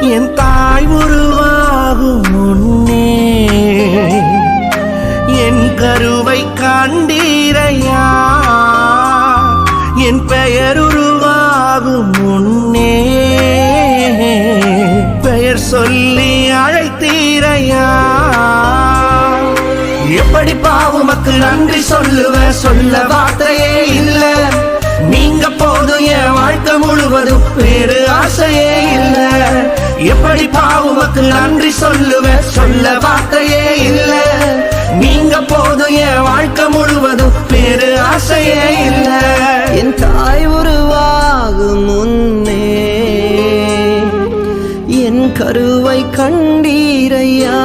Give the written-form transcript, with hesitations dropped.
என் தாய் உருவாகும் முன்னே என் கருவை காண்டீரையா என் பெயர் உருவாகும் முன்னே பெயர் சொல்லி அழைத்தீரையா எப்படி பாவுமக்கு நன்றி சொல்ல வார்த்தையே இல்ல நீங்க போதும் என் வாழ்க்கை முழுவதும் வேறு ஆசையே இல்ல எப்படி பாவுமக்கு நன்றி சொல்ல வார்த்தையே இல்ல நீங்க போதும் என் வாழ்க்கை முழுவதும் வேறு ஆசையே இல்ல என் தாய் உருவாகும் முன்னே என் கருவை கண்டீரையா